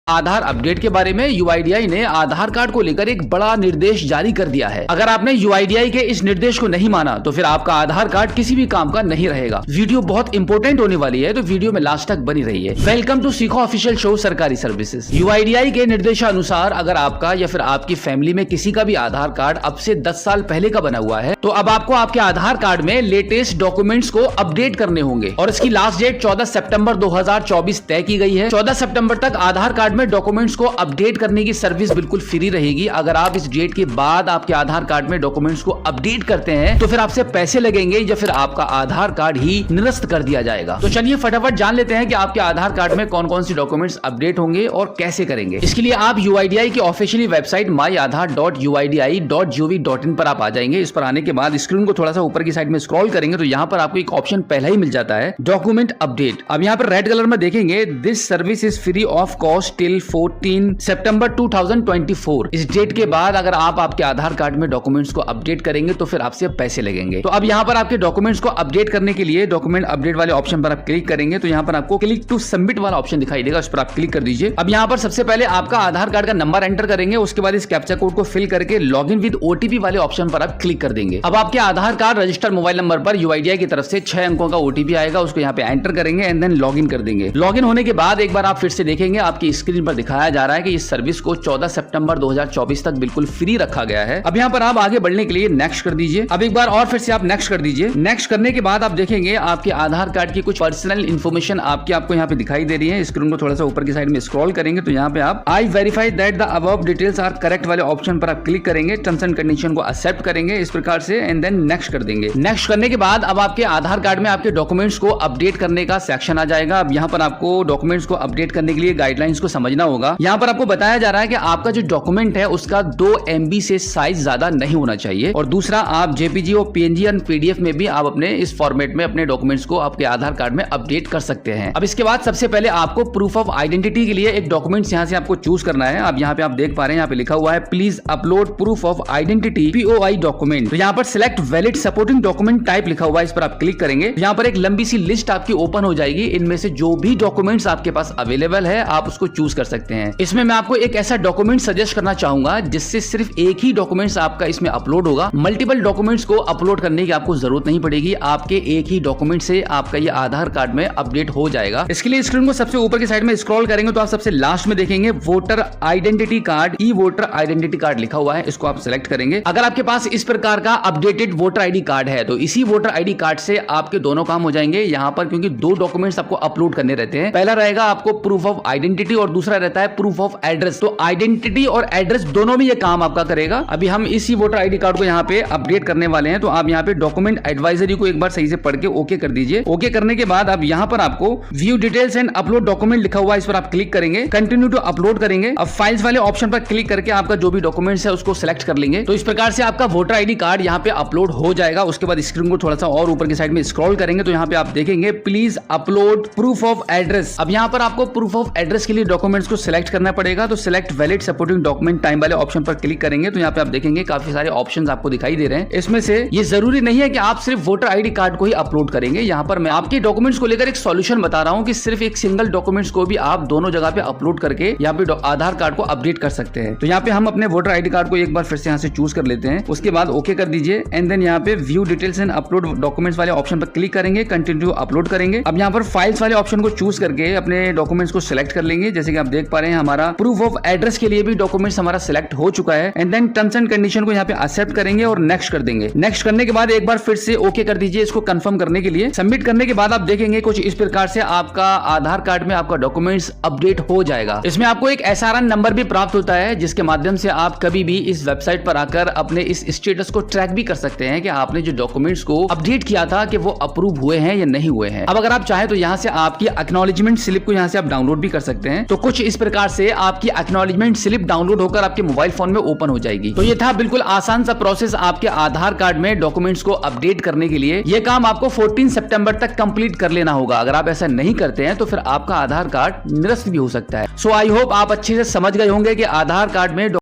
आधार update के बारे में यूआईडीआई ने आधार कार्ड को लेकर एक बड़ा निर्देश जारी कर दिया है। अगर आपने यूआईडीआई के इस निर्देश को नहीं माना तो फिर आपका आधार कार्ड किसी भी काम का नहीं रहेगा। वीडियो बहुत इंपॉर्टेंट होने वाली है, तो वीडियो में लास्ट तक बनी रही है। वेलकम टू सीखो ऑफिशियल शो सरकारी सर्विसेज। यूआईडीआई के निर्देशानुसार अगर आपका या फिर आपकी फैमिली में किसी का भी आधार कार्ड अब से 10 साल पहले का बना हुआ है तो अब आपको आपके आधार कार्ड में लेटेस्ट डॉक्यूमेंट्स को अपडेट करने होंगे और इसकी लास्ट डेट 14 सितंबर 2024 तय की गई है। 14 सितंबर तक आधार कार्ड में डॉक्यूमेंट्स को अपडेट करने की सर्विस बिल्कुल फ्री रहेगी। अगर आप इस डेट के बाद आपके आधार कार्ड में डॉक्यूमेंट्स को अपडेट करते हैं तो फिर आपसे पैसे लगेंगे या फिर आपका आधार कार्ड ही निरस्त कर दिया जाएगा। तो चलिए फटाफट जान लेते हैं कि आपके आधार कार्ड में कौन कौन सी डॉक्यूमेंट्स अपडेट होंगे और कैसे करेंगे। इसके लिए आप यूआईडीआई की ऑफिशियली वेबसाइट myaadhar.uidi.gov.in पर आप आ जाएंगे। इस पर आने के बाद स्क्रीन को थोड़ा सा ऊपर की साइड में स्क्रॉल करेंगे तो यहाँ पर आपको एक ऑप्शन पहला ही मिल जाता है, डॉक्यूमेंट अपडेट। अब यहाँ पर रेड कलर में देखेंगे this service is free of cost till 14 सितंबर 2024। इस डेट के बाद अगर आप आपके आधार कार्ड में डॉक्यूमेंट्स को अपडेट करेंगे तो फिर आपसे पैसे लगेंगे। तो अब यहाँ पर आपके डॉक्यूमेंट्स को अपडेट करने के लिए डॉक्यूमेंट अपडेट वाले ऑप्शन पर आप क्लिक करेंगे तो यहाँ पर आपको क्लिक टू सबमिट वाला ऑप्शन दिखाई देगा, उस पर आप क्लिक कर दीजिए। अब यहाँ पर सबसे पहले आपका आधार कार्ड का नंबर एंटर करेंगे, उसके बाद इस कैप्चा कोड को फिल करके लॉग इन विद ओटीपी वाले ऑप्शन पर आप क्लिक कर देंगे। अब आपके आधार कार्ड रजिस्टर्ड मोबाइल नंबर पर यूआईडीआई की तरफ से 6 अंकों का ओटीपी आएगा, उसको यहाँ पे एंटर करेंगे एंड देन लॉग इन कर देंगे। लॉग इन होने के बाद एक बार आप फिर से देखेंगे आपकी स्क्रीन पर दिखाया जा रहा है कि इस सर्विस को 14 सितंबर 2024 तक बिल्कुल फ्री रखा गया है। अब यहाँ पर आप आगे बढ़ने के लिए नेक्स्ट कर दीजिए। अब एक बार और फिर से आप नेक्स्ट कर दीजिए। नेक्स्ट करने के बाद आप देखेंगे आपके आधार कार्ड की कुछ पर्सनल इन्फॉर्मेशन आपको यहाँ पे दिखाई दे रही है। स्क्रीन को थोड़ा सा ऊपर की साइड में स्क्रॉल करेंगे तो यहाँ पे आप I verify that the above details are correct वाले ऑप्शन पर आप क्लिक करेंगे, टर्म्स एंड कंडीशन को एक्सेप्ट करेंगे इस प्रकार से एंड देन नेक्स्ट कर देंगे। नेक्स्ट करने के बाद अब आपके आधार कार्ड में आपके डॉक्यूमेंट्स को अपडेट करने का सेक्शन आ जाएगा। अब यहाँ पर आपको डॉक्यूमेंट्स को अपडेट करने के लिए गाइडलाइंस को समझना होगा। यहाँ पर आपको बताया जा रहा है कि आपका जो डॉक्यूमेंट है उसका 2 MB से साइज ज्यादा नहीं होना चाहिए और दूसरा आप जेपीजी और पीएनजी और पीडीएफ में भी आप अपने इस फॉर्मेट में अपने डॉक्यूमेंट्स को आपके आधार कार्ड में अपडेट कर सकते हैं। अब इसके बाद सबसे पहले आपको प्रूफ ऑफ आइडेंटिटी के लिए एक डॉक्यूमेंट्स यहाँ से आपको चूज करना है। अब यहाँ पे आप देख पा रहे हैं यहाँ पे लिखा हुआ है please upload proof of identity POI document. तो यहाँ पर select valid supporting document type लिखा हुआ है, इस पर आप क्लिक करेंगे। यहाँ पर एक लंबी सी लिस्ट आपकी ओपन हो जाएगी, इनमें से जो भी डॉक्यूमेंट्स आपके पास अवेलेबल है आप उसको चूज कर सकते हैं। इसमें मैं आपको एक ऐसा डॉक्यूमेंट सजेस्ट करना चाहूंगा जिससे सिर्फ एक ही डॉक्यूमेंट्स आपका इसमें अपलोड होगा। मल्टीपल डॉक्यूमेंट्स को अपलोड करने की आपको जरूरत नहीं पड़ेगी, आपके एक ही डॉक्यूमेंट से आपका ये आधार कार्ड में अपडेट हो जाएगा। इसके लिए स्क्रीन को सबसे ऊपर की साइड में स्क्रॉल करेंगे तो आप सबसे लास्ट में देखेंगे वोटर आइडेंटिटी कार्ड, ई वोटर आइडेंटिटी कार्ड लिखा हुआ है, इसको आप सिलेक्ट करेंगे। अगर आपके पास इस प्रकार का अपडेटेड वोटर आईडी कार्ड है तो इसी वोटर आईडी कार्ड से आपके दोनों काम हो जाएंगे यहाँ पर, क्योंकि 2 डॉक्यूमेंट्स आपको अपलोड करने रहते हैं। पहला रहेगा आपको प्रूफ ऑफ आइडेंटिटी और दूसरा रहता है प्रूफ ऑफ एड्रेस। तो आइडेंटिटी और एड्रेस दोनों में ये काम आपका करेगा। अभी हम इसी वोटर आईडी कार्ड को यहाँ पे अपडेट करने वाले हैं, तो आप यहाँ पे डॉक्यूमेंट एडवाइजरी को एक बार सही से पढ़ के ओके कर दीजिए। ओके करने के बाद अब यहाँ पर आपको view details and upload document लिखा हुआ है, इस पर आप क्लिक करेंगे, कंटिन्यू टू अपलोड करेंगे। अब फाइल्स वाले ऑप्शन पर क्लिक करके आपका जो भी डॉक्यूमेंट्स है उसको सिलेक्ट कर लेंगे। तो इस प्रकार से आपका वोटर आईडी कार्ड यहाँ पे अपलोड हो जाएगा। उसके बाद स्क्रीन को थोड़ा सा और ऊपर की साइड में स्क्रॉल करेंगे तो यहाँ पे आप देखेंगे please upload proof of address. अब यहाँ पर आपको प्रूफ ऑफ एड्रेस के लिए डॉक्यूमेंट्स को सिलेक्ट करना पड़ेगा। तो select valid supporting document time वाले ऑप्शन पर क्लिक करेंगे तो यहाँ पे आप देखेंगे काफी सारे ऑप्शंस आपको दिखाई दे रहे हैं। इसमें से ये जरूरी नहीं है कि आप सिर्फ वोटर आईडी कार्ड को ही अपलोड करेंगे। यहाँ पर मैं आपके डॉक्यूमेंट्स को लेकर एक सॉल्यूशन बता रहा हूँ कि सिर्फ एक सिंगल डॉक्यूमेंट्स को भी आप दोनों जगह पे अपलोड करके यहाँ पे आधार कार्ड को अपडेट कर सकते हैं। तो यहाँ पे हम अपने वोटर आईडी कार्ड को एक बार फिर से यहाँ से चूज कर लेते हैं, उसके बाद ओके कर दीजिए एंड देन यहाँ पे view details and upload documents वाले ऑप्शन पर क्लिक करेंगे, कंटिन्यू अपलोड करेंगे। अब यहाँ पर फाइल्स वाले ऑप्शन को चूज करके अपने डॉक्यूमेंट्स को सिलेक्ट कर लेंगे। जैसे कि आप देख पा रहे हैं हमारा प्रूफ ऑफ एड्रेस के लिए भी डॉक्यूमेंट्स हमारा सिलेक्ट हो चुका है and then terms and condition को यहाँ पे एक्सेप्ट करेंगे और नेक्स्ट कर देंगे। नेक्स्ट करने के बाद एक बार फिर से ओके कर दीजिए इसको कंफर्म करने के लिए। सबमिट करने के बाद आप देखेंगे कुछ इस प्रकार से आपका आधार कार्ड में आपका डॉक्यूमेंट्स अपडेट हो जाएगा। इसमें आपको एक SRN नंबर भी प्राप्त होता है जिसके माध्यम से आप कभी भी इस वेबसाइट पर आकर अपने इस स्टेटस को ट्रैक भी कर सकते हैं कि आपने जो डॉक्यूमेंट्स को अपडेट किया था कि वो अप्रूव हुए हैं या नहीं हुए हैं। अब अगर आप चाहें तो यहाँ से आपकी एक्नॉलेजमेंट स्लिप को यहाँ से आप डाउनलोड भी कर सकते हैं। तो कुछ इस प्रकार से आपकी एक्नॉलेजमेंट स्लिप डाउनलोड होकर आपके मोबाइल फोन में ओपन हो जाएगी। तो ये था बिल्कुल आसान सा प्रोसेस आपके आधार कार्ड में डॉक्यूमेंट्स को अपडेट करने के लिए। ये काम आपको 14 सितंबर तक कंप्लीट कर लेना होगा। अगर आप ऐसा नहीं करते हैं तो फिर आपका आधार कार्ड निरस्त भी हो सकता है। सो आई होप आप अच्छे से समझ गए होंगे कि आधार कार्ड में